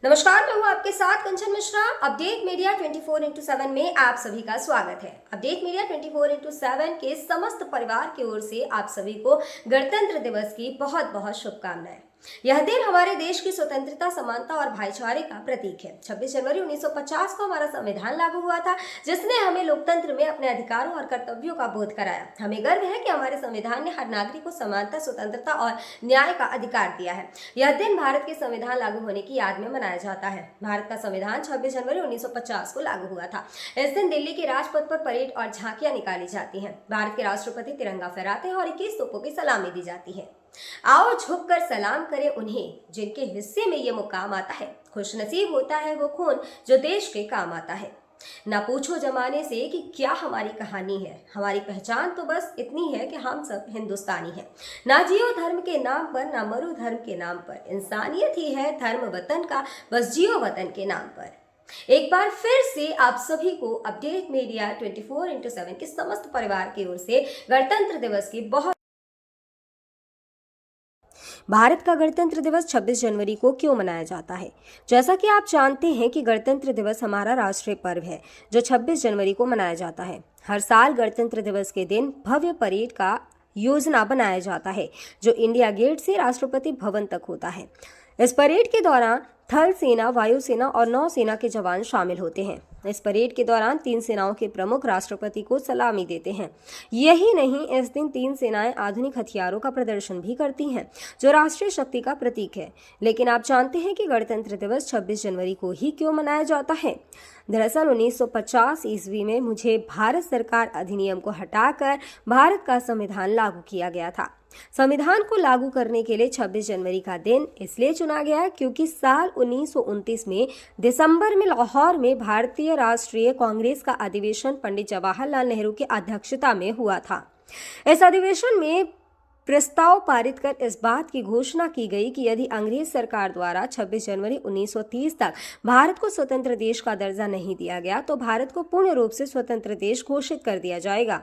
नमस्कार, मैं हूं आपके साथ कंचन मिश्रा। अपडेट मीडिया 24x7 में आप सभी का स्वागत है। अपडेट मीडिया 24x7 के समस्त परिवार की ओर से आप सभी को गणतंत्र दिवस की बहुत बहुत शुभकामनाएं। यह दिन हमारे देश की स्वतंत्रता, समानता और भाईचारे का प्रतीक है। 26 जनवरी 1950 को हमारा संविधान लागू हुआ था, जिसने हमें लोकतंत्र में अपने अधिकारों और कर्तव्यों का बोध कराया। हमें गर्व है कि हमारे संविधान ने हर नागरिक को समानता, स्वतंत्रता और न्याय का अधिकार दिया है। यह दिन भारत के संविधान लागू होने की याद में मनाया जाता है। भारत का संविधान 26 जनवरी 1950 को लागू हुआ था। इस दिन दिल्ली के राजपथ पर परेड और झांकियां निकाली जाती हैं। भारत के राष्ट्रपति तिरंगा फहराते हैं और 21 तोपों की सलामी दी जाती है। आओ झुककर सलाम करें उन्हें जिनके हिस्से में ये मुकाम आता है। खुशनसीब होता है वो खून जो देश के काम आता है। ना पूछो जमाने से कि क्या हमारी कहानी है, हमारी पहचान तो बस इतनी है कि हम सब हिंदुस्तानी हैं। ना जियो धर्म के नाम पर, ना मरो धर्म के नाम पर, इंसानियत ही है धर्म वतन का, बस जियो वतन के नाम पर। एक बार फिर से आप सभी को अपडेट मीडिया 24x7 के समस्त परिवार की ओर से गणतंत्र दिवस की बहुत। भारत का गणतंत्र दिवस 26 जनवरी को क्यों मनाया जाता है? जैसा कि आप जानते हैं कि गणतंत्र दिवस हमारा राष्ट्रीय पर्व है जो 26 जनवरी को मनाया जाता है। हर साल गणतंत्र दिवस के दिन भव्य परेड का योजना बनाया जाता है जो इंडिया गेट से राष्ट्रपति भवन तक होता है। इस परेड के दौरान थल सेना, वायुसेना और नौसेना के जवान शामिल होते हैं। इस परेड के दौरान तीन सेनाओं के प्रमुख राष्ट्रपति को सलामी देते हैं। यही नहीं, इस दिन तीन सेनाएं आधुनिक हथियारों का प्रदर्शन भी करती हैं जो राष्ट्रीय शक्ति का प्रतीक है। लेकिन आप जानते हैं कि गणतंत्र दिवस 26 जनवरी को ही क्यों मनाया जाता है? दरअसल 1950 ईस्वी में मुझे भारत सरकार अधिनियम को हटाकर भारत का संविधान लागू किया गया था। संविधान को लागू करने के लिए 26 जनवरी का दिन इसलिए चुना गया क्योंकि साल 1929 में दिसंबर में लाहौर में भारतीय राष्ट्रीय कांग्रेस का अधिवेशन पंडित जवाहरलाल नेहरू की अध्यक्षता में हुआ था। इस अधिवेशन में प्रस्ताव पारित कर इस बात की घोषणा की गई कि यदि अंग्रेज सरकार द्वारा 26 जनवरी 1930 तक भारत को स्वतंत्र देश का दर्जा नहीं दिया गया तो भारत को पूर्ण रूप से स्वतंत्र देश घोषित कर दिया जाएगा।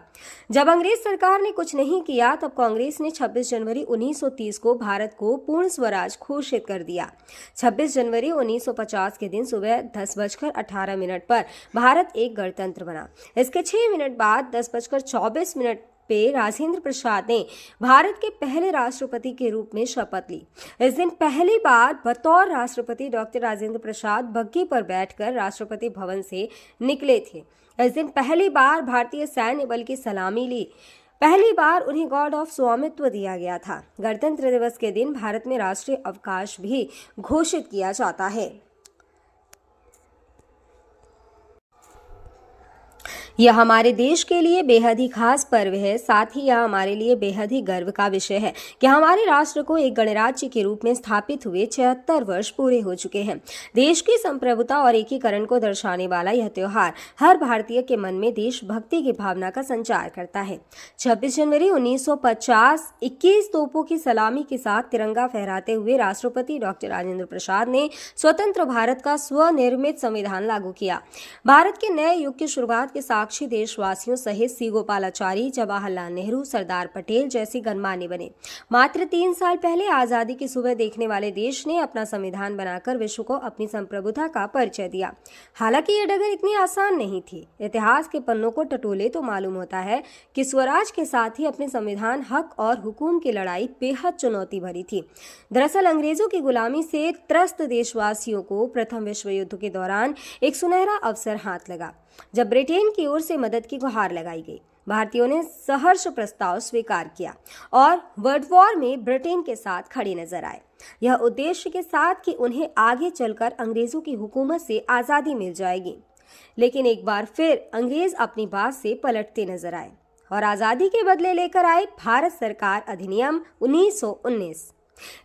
जब अंग्रेज सरकार ने कुछ नहीं किया तब कांग्रेस ने 26 जनवरी 1930 को भारत को पूर्ण स्वराज घोषित कर दिया। 26 जनवरी 1950 के दिन सुबह 10:18 पर भारत एक गणतंत्र बना। इसके 6 मिनट बाद 10:24 पे राजेंद्र प्रसाद ने भारत के पहले राष्ट्रपति के रूप में शपथ ली। इस दिन पहली बार बतौर राष्ट्रपति डॉक्टर राजेंद्र प्रसाद बग्घी पर बैठकर राष्ट्रपति भवन से निकले थे। इस दिन पहली बार भारतीय सैन्य बल की सलामी ली। पहली बार उन्हें गॉर्ड ऑफ स्वामित्व दिया गया था। गणतंत्र दिवस के दिन भारत में राष्ट्रीय अवकाश भी घोषित किया जाता है। यह हमारे देश के लिए बेहद ही खास पर्व है। साथ ही यह हमारे लिए बेहद ही गर्व का विषय है कि हमारे राष्ट्र को एक गणराज्य के रूप में स्थापित हुए 76 वर्ष पूरे हो चुके हैं। देश की संप्रभुता और एकीकरण को दर्शाने वाला यह त्योहार हर भारतीय के मन में देशभक्ति की भावना का संचार करता है। 26 जनवरी 1950 21 तोपों की सलामी के साथ तिरंगा फहराते हुए राष्ट्रपति डॉक्टर राजेंद्र प्रसाद ने स्वतंत्र भारत का स्वनिर्मित संविधान लागू किया। भारत के नए युग की शुरुआत के साक्षी देशवासियों सहित सी गोपालाचारी, जवाहरलाल नेहरू, सरदार पटेल जैसे गणमान्य बने। मात्र 3 साल पहले आजादी की सुबह देखने वाले देश ने अपना संविधान बनाकर विश्व को अपनी संप्रभुता का परिचय दिया। हालांकि ये डगर इतनी आसान नहीं थी। इतिहास के पन्नों को टटोले तो मालूम होता है कि स्वराज के साथ ही अपने संविधान, हक और हुकूम की लड़ाई बेहद चुनौती भरी थी। दरअसल अंग्रेजों की गुलामी से त्रस्त देशवासियों को प्रथम विश्व युद्ध के दौरान एक सुनहरा अवसर हाथ लगा जब ब्रिटेन की ओर से मदद की गुहार लगाई गई। भारतीयों ने सहर्ष प्रस्ताव स्वीकार किया और वर्ल्ड वॉर में ब्रिटेन के साथ खड़े नजर आए। यह उद्देश्य के साथ कि उन्हें आगे चलकर अंग्रेजों की हुकूमत से आजादी मिल जाएगी। लेकिन एक बार फिर अंग्रेज अपनी बात से पलटते नजर आए और आजादी के बदले लेकर आए भारत सरकार अधिनियम 1919।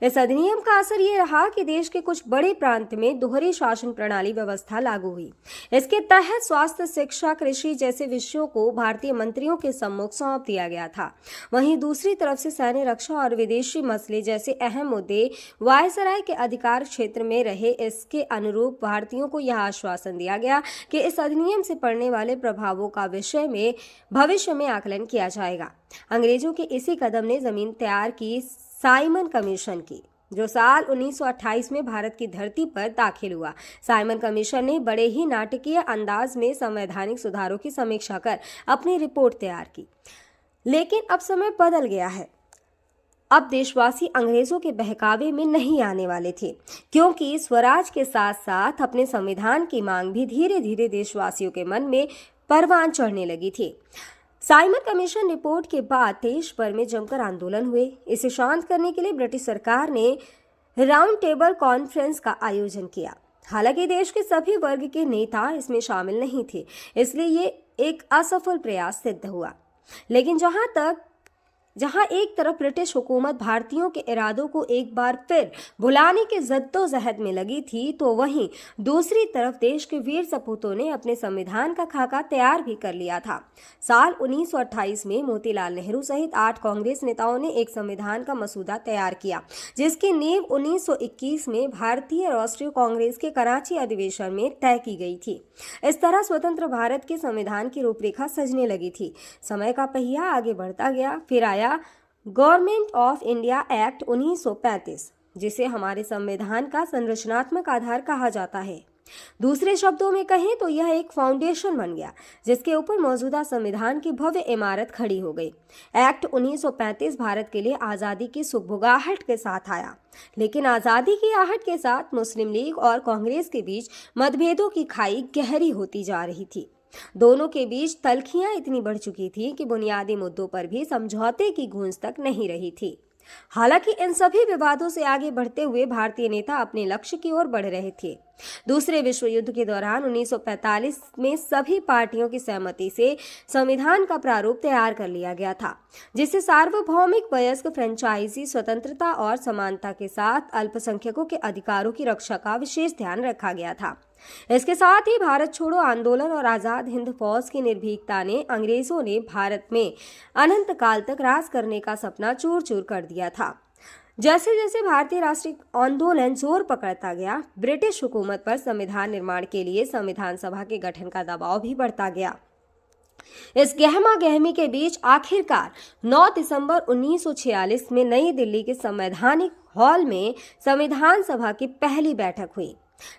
इस अधिनियम का असर ये रहा कि देश के कुछ बड़े प्रांत में दोहरी शासन प्रणाली व्यवस्था लागू हुई। इसके तहत स्वास्थ्य, शिक्षा, कृषि जैसे विषयों को भारतीय मंत्रियों के सम्मुख सौंप दिया गया था। वहीं दूसरी तरफ से सैन्य रक्षा और विदेशी मसले जैसे अहम मुद्दे वायसराय के अधिकार क्षेत्र में रहे। इसके अनुरूप भारतीयों को यह आश्वासन दिया गया कि इस अधिनियम से पड़ने वाले प्रभावों का विषय में भविष्य में आकलन किया जाएगा। अंग्रेजों के इसी कदम ने जमीन तैयार की साइमन कमीशन की। जो साल 1928 में भारत की धरती पर दाखिल हुआ। साइमन कमीशन ने बड़े ही नाटकीय अंदाज में संवैधानिक सुधारों की समीक्षा कर अपनी रिपोर्ट तैयार की। लेकिन अब समय बदल गया है। अब देशवासी अंग्रेजों के बहकावे में नहीं आने वाले थे, क्योंकि स्वराज के साथ साथ अपने संविधान की मांग भी धीरे धीरे देशवासियों के मन में परवान चढ़ने लगी थी। साइमन कमीशन रिपोर्ट के बाद देश भर में जमकर आंदोलन हुए। इसे शांत करने के लिए ब्रिटिश सरकार ने राउंड टेबल कॉन्फ्रेंस का आयोजन किया। हालांकि देश के सभी वर्ग के नेता इसमें शामिल नहीं थे, इसलिए ये एक असफल प्रयास सिद्ध हुआ। लेकिन जहां एक तरफ ब्रिटिश हुकूमत भारतीयों के इरादों को एक बार फिर भुलाने के जद्दोजहद में लगी थी, तो वहीं दूसरी तरफ देश के वीर सपूतों ने अपने संविधान का खाका तैयार भी कर लिया था। साल 1928 में मोतीलाल नेहरू सहित 8 कांग्रेस नेताओं ने एक संविधान का मसूदा तैयार किया, जिसकी नींव 1921 में भारतीय राष्ट्रीय कांग्रेस के कराची अधिवेशन में तय की गई थी। इस तरह स्वतंत्र भारत के संविधान की रूपरेखा सजने लगी थी। समय का पहिया आगे बढ़ता गया। फिर आया गवर्नमेंट ऑफ इंडिया एक्ट 1935, जिसे हमारे संविधान का संरचनात्मक आधार कहा जाता है। दूसरे शब्दों में कहें तो यह एक फाउंडेशन बन गया, जिसके ऊपर मौजूदा संविधान की भव्य इमारत खड़ी हो गई। एक्ट 1935 भारत के लिए आज़ादी की सुगबुगाहट के साथ आया, लेकिन आज़ादी की आहट के साथ मुस्लिम लीग और कांग्रेस के बीच मतभेदों की खाई गहरी होती जा रही थी। दोनों के बीच तल्खियां इतनी बढ़ चुकी थी कि बुनियादी मुद्दों पर भी समझौते की गूंज तक नहीं रही थी। हालांकि इन सभी विवादों से आगे बढ़ते हुए भारतीय नेता अपने लक्ष्य की ओर बढ़ रहे थे। दूसरे विश्व युद्ध के दौरान 1945 में सभी पार्टियों की सहमति से संविधान का प्रारूप तैयार कर लिया गया था, जिसे सार्वभौमिक वयस्क फ्रेंचाइजी स्वतंत्रता और समानता के साथ अल्पसंख्यकों के अधिकारों की रक्षा का विशेष ध्यान रखा गया था। इसके साथ ही भारत छोड़ो आंदोलन और आजाद हिंद फौज की निर्भीकता ने अंग्रेजों ने भारत में अनंत काल तक राज करने का सपना चूर चूर कर दिया था। जैसे जैसे भारतीय राष्ट्रीय आंदोलन जोर पकड़ता गया, ब्रिटिश हुकूमत पर संविधान निर्माण के लिए संविधान सभा के गठन का दबाव भी बढ़ता गया। इस गहमा गहमी के बीच आखिरकार 9 दिसंबर 1946 में नई दिल्ली के संवैधानिक हॉल में संविधान सभा की पहली बैठक हुई,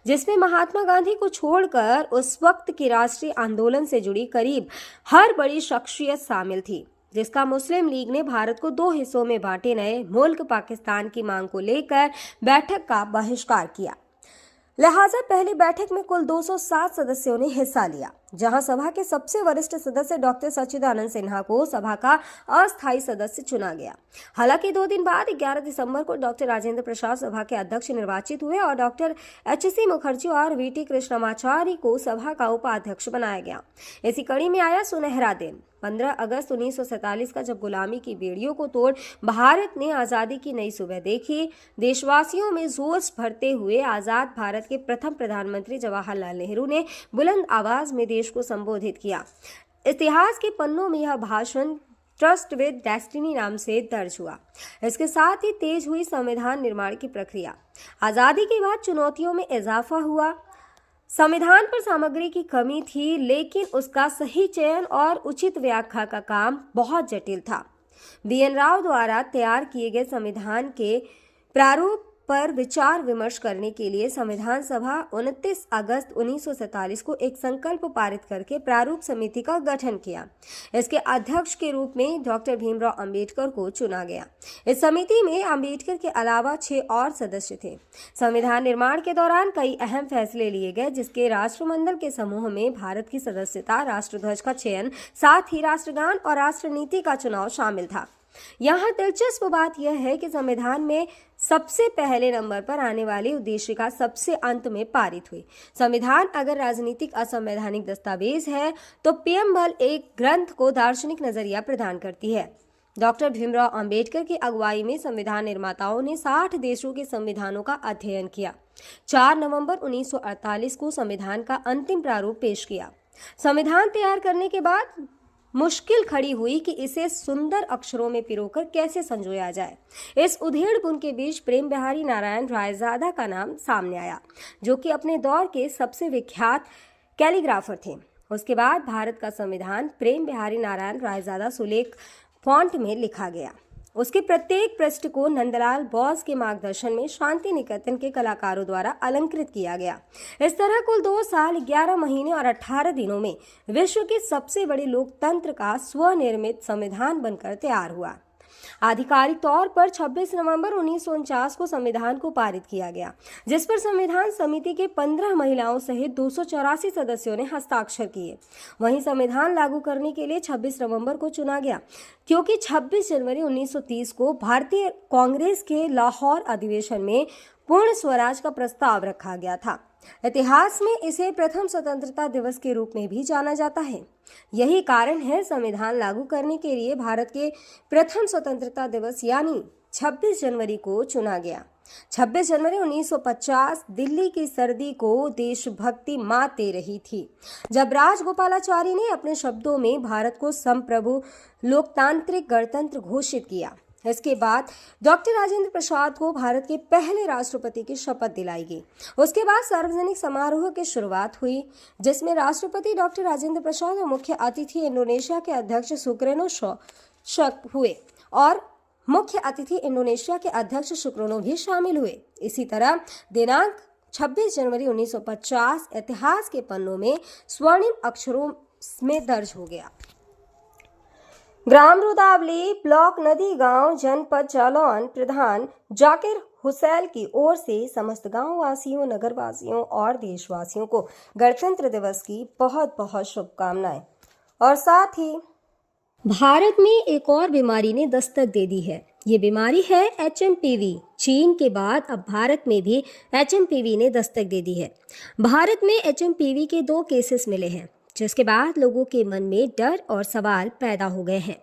जिसमें महात्मा गांधी को छोड़कर उस वक्त की राष्ट्रीय आंदोलन से जुड़ी करीब हर बड़ी शख्सियत शामिल थी, जिसका मुस्लिम लीग ने भारत को 2 हिस्सों में बांटे नए मुल्क पाकिस्तान की मांग को लेकर बैठक का बहिष्कार किया। लिहाजा पहली बैठक में कुल 207 सदस्यों ने हिस्सा लिया, जहां सभा के सबसे वरिष्ठ सदस्य डॉक्टर सच्चिदानंद सिन्हा को सभा का अस्थायी सदस्य चुना गया। हालांकि 2 दिन बाद 11 दिसंबर को डॉक्टर राजेंद्र प्रसाद सभा के अध्यक्ष निर्वाचित हुए और डॉक्टर HC मुखर्जी और VT कृष्णमाचारी को सभा का उपाध्यक्ष बनाया गया। इसी कड़ी में आया सुनहरा दिन 15 अगस्त 1947 का, जब गुलामी की बेड़ियों को तोड़ भारत ने आज़ादी की नई सुबह देखी। देशवासियों में जोश भरते हुए आज़ाद भारत के प्रथम प्रधानमंत्री जवाहरलाल नेहरू ने बुलंद आवाज में देश को संबोधित किया। इतिहास के पन्नों में यह भाषण ट्रस्ट विद डेस्टिनी नाम से दर्ज हुआ। इसके साथ ही तेज हुई संविधान निर्माण की प्रक्रिया। आज़ादी के बाद चुनौतियों में इजाफा हुआ। संविधान पर सामग्री की कमी थी, लेकिन उसका सही चयन और उचित व्याख्या का काम बहुत जटिल था। BN राव द्वारा तैयार किए गए संविधान के प्रारूप पर विचार विमर्श करने के लिए संविधान सभा 29 अगस्त 1947 को एक संकल्प पारित करके प्रारूप समिति का गठन किया। इसके अध्यक्ष के रूप में डॉक्टर भीमराव अंबेडकर को चुना गया। इस समिति में अंबेडकर के अलावा 6 और सदस्य थे। संविधान निर्माण के दौरान कई अहम फैसले लिए गए, जिसके राष्ट्रमंडल के समूह में भारत की सदस्यता, राष्ट्रध्वज का चयन, साथ ही राष्ट्रगान और राष्ट्रनीति का चुनाव शामिल था। यहाँ दिलचस्प बात यह है कि संविधान में सबसे पहले नंबर पर आने वाली उद्देशिका सबसे अंत में पारित हुई। संविधान अगर राजनीतिक असंवैधानिक दस्तावेज है, तो पीएमएल एक ग्रंथ को दार्शनिक नजरिया प्रदान करती है। डॉक्टर भीमराव अंबेडकर की अगुवाई में संविधान निर्माताओं ने 60 देशों के संविधानों का अध्ययन किया। 4 नवंबर 1948 को संविधान का अंतिम प्रारूप पेश किया। संविधान तैयार करने के बाद मुश्किल खड़ी हुई कि इसे सुंदर अक्षरों में पिरोकर कैसे संजोया जाए। इस उधेड़-बुन के बीच प्रेम बिहारी नारायण रायजादा का नाम सामने आया, जो कि अपने दौर के सबसे विख्यात कैलीग्राफर थे। उसके बाद भारत का संविधान प्रेम बिहारी नारायण रायजादा सुलेख फॉन्ट में लिखा गया। उसके प्रत्येक पृष्ठ को नंदलाल बोस के मार्गदर्शन में शांति निकेतन के कलाकारों द्वारा अलंकृत किया गया। इस तरह कुल 2 साल 11 महीने और 18 दिनों में विश्व के सबसे बड़े लोकतंत्र का स्वनिर्मित संविधान बनकर तैयार हुआ। आधिकारिक तौर पर 26 नवंबर 1949 को संविधान को पारित किया गया, जिस पर संविधान समिति के 15 महिलाओं सहित 284 सदस्यों ने हस्ताक्षर किए। वहीं संविधान लागू करने के लिए 26 नवंबर को चुना गया, क्योंकि 26 जनवरी 1930 को भारतीय कांग्रेस के लाहौर अधिवेशन में पूर्ण स्वराज का प्रस्ताव रखा गया था। इतिहास में इसे प्रथम स्वतंत्रता दिवस के रूप में भी जाना जाता है। यही कारण है संविधान लागू करने के लिए भारत के प्रथम स्वतंत्रता दिवस यानी 26 जनवरी को चुना गया। 26 जनवरी 1950 दिल्ली की सर्दी को देशभक्ति मात दे रही थी, जब राजगोपालाचारी ने अपने शब्दों में भारत को संप्रभु लोकतांत्रिक गणतंत्र घोषित किया। इसके बाद डॉक्टर राजेंद्र प्रसाद को भारत के पहले राष्ट्रपति की शपथ दिलाई गई। उसके बाद सार्वजनिक समारोह की शुरुआत हुई, जिसमें राष्ट्रपति डॉक्टर राजेंद्र प्रसाद और मुख्य अतिथि इंडोनेशिया के अध्यक्ष सुकर्नो हुए और मुख्य अतिथि इंडोनेशिया के अध्यक्ष सुकर्नो भी शामिल हुए। इसी तरह दिनांक 26 जनवरी 1950 इतिहास के पन्नों में स्वर्णिम अक्षरों में दर्ज हो गया। ग्राम रुदावली ब्लॉक नदी गांव जनपद जालौन प्रधान जाकिर हुसैन की ओर से समस्त गांव वासियों, नगर वासियों और देशवासियों को गणतंत्र दिवस की बहुत बहुत शुभकामनाएं। और साथ ही भारत में एक और बीमारी ने दस्तक दे दी है। ये बीमारी है HMPV। चीन के बाद अब भारत में भी HMPV ने दस्तक दे दी है। भारत में HMPV के 2 केसेस मिले हैं, जिसके बाद लोगों के मन में डर और सवाल पैदा हो गए हैं।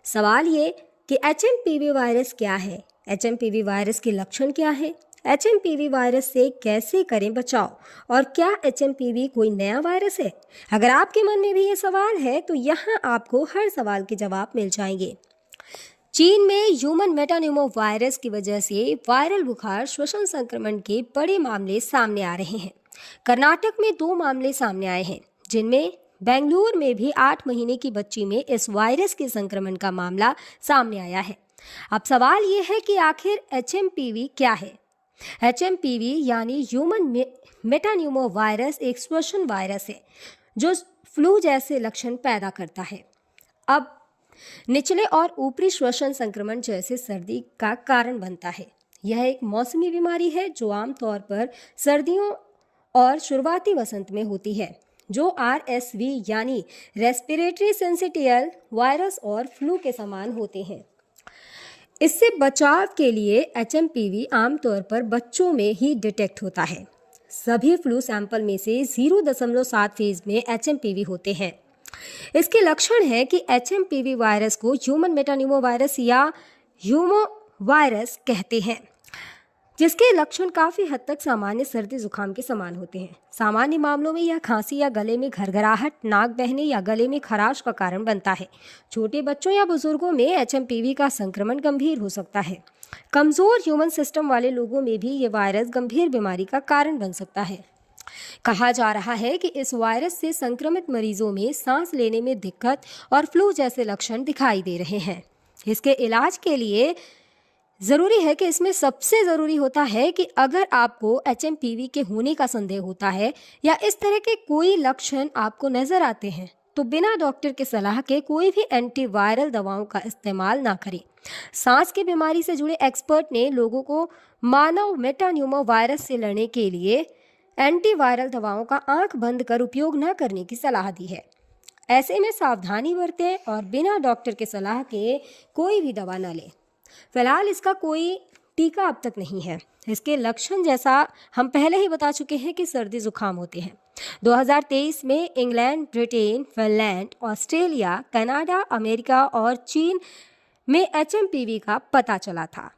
सवाल ये कि HMPV वायरस क्या है, HMPV वायरस के लक्षण क्या है, HMPV वायरस से कैसे करें बचाव और क्या HMPV कोई नया वायरस है। अगर आपके मन में भी ये सवाल है तो यहाँ आपको हर सवाल के जवाब मिल जाएंगे। चीन में ह्यूमन मेटान्यूमो वायरस की वजह से वायरल बुखार श्वसन संक्रमण के बड़े मामले सामने आ रहे हैं। कर्नाटक में 2 मामले सामने आए हैं, जिनमें बेंगलुरु में भी 8 महीने की बच्ची में इस वायरस के संक्रमण का मामला सामने आया है। अब सवाल ये है कि आखिर HMPV क्या है। HMPV यानी ह्यूमन मेटान्यूमो वायरस एक श्वसन वायरस है जो फ्लू जैसे लक्षण पैदा करता है। अब निचले और ऊपरी श्वसन संक्रमण जैसे सर्दी का कारण बनता है। यह एक मौसमी बीमारी है जो आमतौर पर सर्दियों और शुरुआती वसंत में होती है, जो RSV यानी रेस्पिरेटरी सिंसिटियल वायरस और फ्लू के समान होते हैं। इससे बचाव के लिए HMPV आमतौर पर बच्चों में ही डिटेक्ट होता है। सभी फ्लू सैंपल में से 0.7 फेज में HMPV होते हैं। इसके लक्षण है कि HMPV वायरस को ह्यूमन मेटान्यूमो वायरस या ह्यूमो वायरस कहते हैं, जिसके लक्षण काफ़ी हद तक सामान्य सर्दी जुकाम के समान होते हैं। सामान्य मामलों में यह खांसी या गले में घरघराहट, नाक बहने या गले में खराश का कारण बनता है। छोटे बच्चों या बुजुर्गों में HMPV का संक्रमण गंभीर हो सकता है। कमज़ोर ह्यूमन सिस्टम वाले लोगों में भी ये वायरस गंभीर बीमारी का कारण बन सकता है। कहा जा रहा है कि इस वायरस से संक्रमित मरीजों में सांस लेने में दिक्कत और फ्लू जैसे लक्षण दिखाई दे रहे हैं। इसके इलाज के लिए ज़रूरी है कि इसमें सबसे ज़रूरी होता है कि अगर आपको HMPV के होने का संदेह होता है या इस तरह के कोई लक्षण आपको नज़र आते हैं तो बिना डॉक्टर के सलाह के कोई भी एंटीवायरल दवाओं का इस्तेमाल ना करें। सांस की बीमारी से जुड़े एक्सपर्ट ने लोगों को मानव मेटान्यूमो वायरस से लड़ने के लिए एंटीवायरल दवाओं का आंख बंद कर उपयोग न करने की सलाह दी है। ऐसे में सावधानी बरतें और बिना डॉक्टर के सलाह के कोई भी दवा न लें। फिलहाल इसका कोई टीका अब तक नहीं है। इसके लक्षण जैसा हम पहले ही बता चुके हैं कि सर्दी जुकाम होते हैं। 2023 में England, Britain, Finland, Australia, Canada, America और चीन में HMPV का पता चला था।